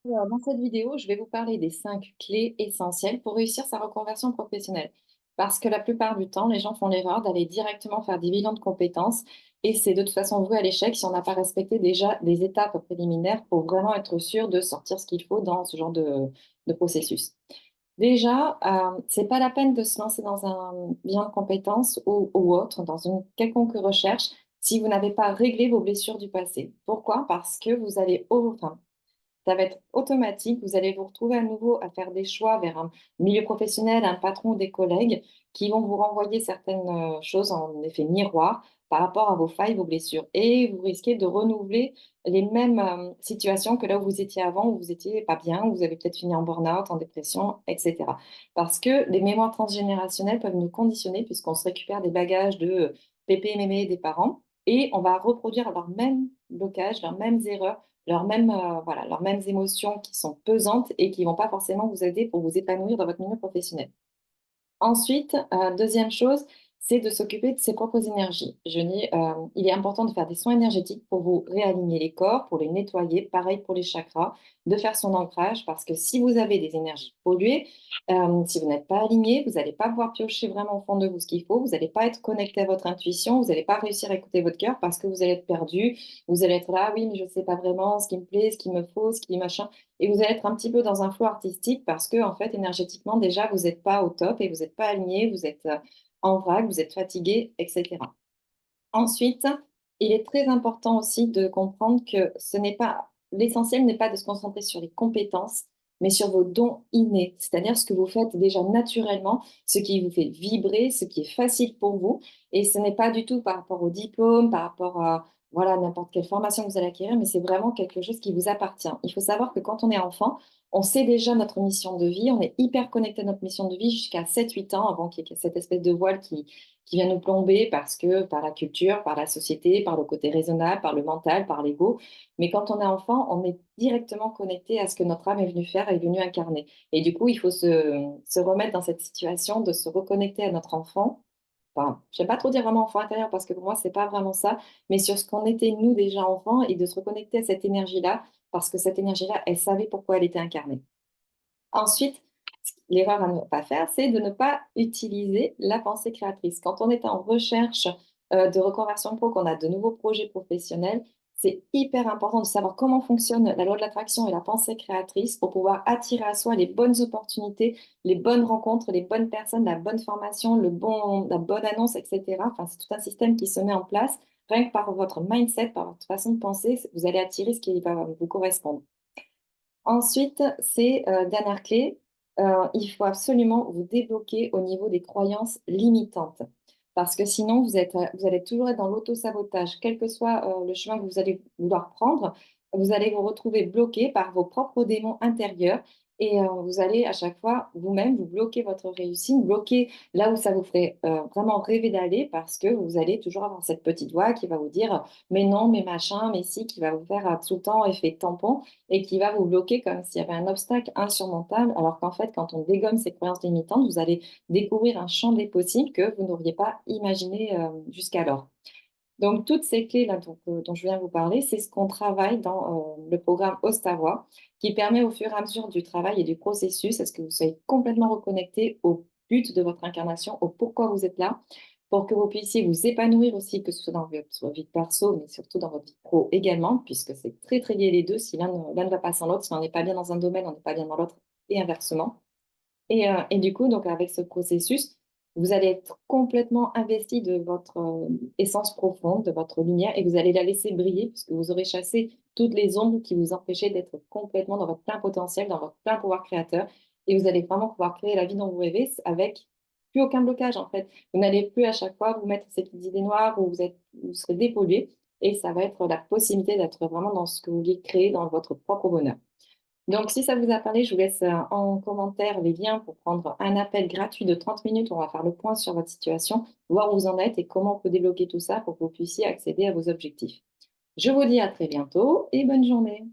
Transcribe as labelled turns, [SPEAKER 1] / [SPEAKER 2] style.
[SPEAKER 1] Alors, dans cette vidéo, je vais vous parler des 5 clés essentielles pour réussir sa reconversion professionnelle. Parce que la plupart du temps, les gens font l'erreur d'aller directement faire des bilans de compétences et c'est de toute façon voué à l'échec si on n'a pas respecté déjà des étapes préliminaires pour vraiment être sûr de sortir ce qu'il faut dans ce genre de processus. Déjà, c'est pas la peine de se lancer dans un bilan de compétences ou autre, dans une quelconque recherche, si vous n'avez pas réglé vos blessures du passé. Pourquoi? Parce que vous allez, enfin, ça va être automatique. Vous allez vous retrouver à nouveau à faire des choix vers un milieu professionnel, un patron ou des collègues qui vont vous renvoyer certaines choses en effet miroir par rapport à vos failles, vos blessures. Et vous risquez de renouveler les mêmes situations que là où vous étiez avant, où vous étiez pas bien, où vous avez peut-être fini en burn-out, en dépression, etc. Parce que les mémoires transgénérationnelles peuvent nous conditionner puisqu'on se récupère des bagages de pépé, mémé des parents et on va reproduire leurs mêmes blocages, leurs mêmes erreurs voilà, leurs mêmes émotions qui sont pesantes et qui vont pas forcément vous aider pour vous épanouir dans votre milieu professionnel. Ensuite, 2e chose, c'est de s'occuper de ses propres énergies. Il est important de faire des soins énergétiques pour vous réaligner les corps, pour les nettoyer, pareil pour les chakras, de faire son ancrage parce que si vous avez des énergies polluées, si vous n'êtes pas aligné, vous n'allez pas pouvoir piocher vraiment au fond de vous ce qu'il faut, vous n'allez pas être connecté à votre intuition, vous n'allez pas réussir à écouter votre cœur parce que vous allez être perdu, vous allez être là: «Oui, mais je ne sais pas vraiment ce qui me plaît, ce qu'il me faut, ce qui machin». Et vous allez être un petit peu dans un flou artistique parce que en fait, énergétiquement, déjà, vous n'êtes pas au top et vous n'êtes pas aligné, vous êtes, en vrac, vous êtes fatigué et cetera. Ensuite, il est très important aussi de comprendre que ce n'est pas l'essentiel n'est pas de se concentrer sur les compétences, mais sur vos dons innés. C'est-à-dire ce que vous faites déjà naturellement, ce qui vous fait vibrer, ce qui est facile pour vous. Et ce n'est pas du tout par rapport au diplôme, par rapport à voilà, n'importe quelle formation que vous allez acquérir, mais c'est vraiment quelque chose qui vous appartient. Il faut savoir que quand on est enfant, on sait déjà notre mission de vie, on est hyper connecté à notre mission de vie jusqu'à 7 8 ans avant qu'il y ait cette espèce de voile qui vient nous plomber parce que par la culture, par la société, par le côté raisonnable, par le mental, par l'ego. Mais quand on est enfant, on est directement connecté à ce que notre âme est venue faire, est venue incarner. Et du coup, il faut se remettre dans cette situation de se reconnecter à notre enfant. Enfin, j'aime pas trop dire vraiment enfant intérieur parce que pour moi, c'est pas vraiment ça, mais sur ce qu'on était nous déjà enfants et de se reconnecter à cette énergie-là parce que cette énergie-là, elle savait pourquoi elle était incarnée. Ensuite, l'erreur à ne pas faire, c'est de ne pas utiliser la pensée créatrice. Quand on est en recherche, de reconversion pro, qu'on a de nouveaux projets professionnels, c'est hyper important de savoir comment fonctionne la loi de l'attraction et la pensée créatrice pour pouvoir attirer à soi les bonnes opportunités, les bonnes rencontres, les bonnes personnes, la bonne formation, la bonne annonce et cetera. Enfin, c'est tout un système qui se met en place. Rien que par votre mindset, par votre façon de penser, vous allez attirer ce qui va vous correspondre. Ensuite, dernière clé, il faut absolument vous débloquer au niveau des croyances limitantes. Parce que sinon vous allez toujours être dans l'auto-sabotage. Quel que soit, le chemin que vous allez vouloir prendre, vous allez vous retrouver bloqué par vos propres démons intérieurs et vous allez à chaque fois vous-même vous bloquer votre réussite, bloquer là où ça vous ferait, vraiment rêver d'aller parce que vous allez toujours avoir cette petite voix qui va vous dire: «Mais non, mais machin, mais si», qui va vous faire, tout le temps effet tampon et qui va vous bloquer comme s'il y avait un obstacle insurmontable, alors qu'en fait, quand on dégomme ces croyances limitantes, vous allez découvrir un champ des possibles que vous n'auriez pas imaginé jusqu'alors. Donc, toutes ces clés-là dont je viens vous parler, c'est ce qu'on travaille dans le programme Ostavois, qui permet au fur et à mesure du travail et du processus à ce que vous soyez complètement reconnecté au but de votre incarnation, au pourquoi vous êtes là, pour que vous puissiez vous épanouir aussi, que ce soit dans votre vie perso, mais surtout dans votre vie pro également, puisque c'est très, très lié les deux. Si l'un ne va pas sans l'autre, si on n'est pas bien dans un domaine, on n'est pas bien dans l'autre et inversement. Et du coup, donc avec ce processus, vous allez être complètement investi de votre, essence profonde, de votre lumière et vous allez la laisser briller puisque vous aurez chassé toutes les ombres qui vous empêchaient d'être complètement dans votre plein potentiel, dans votre plein pouvoir créateur et vous allez vraiment pouvoir créer la vie dont vous rêvez avec plus aucun blocage, en fait. Vous n'allez plus à chaque fois vous mettre ces petites idées noires où vous serez dépollué et ça va être la possibilité d'être vraiment dans ce que vous vouliez créer, dans votre propre bonheur. Donc, si ça vous a parlé, je vous laisse en commentaire les liens pour prendre un appel gratuit de 30 minutes. On va faire le point sur votre situation, voir où vous en êtes et comment on peut débloquer tout ça pour que vous puissiez accéder à vos objectifs. Je vous dis à très bientôt et bonne journée.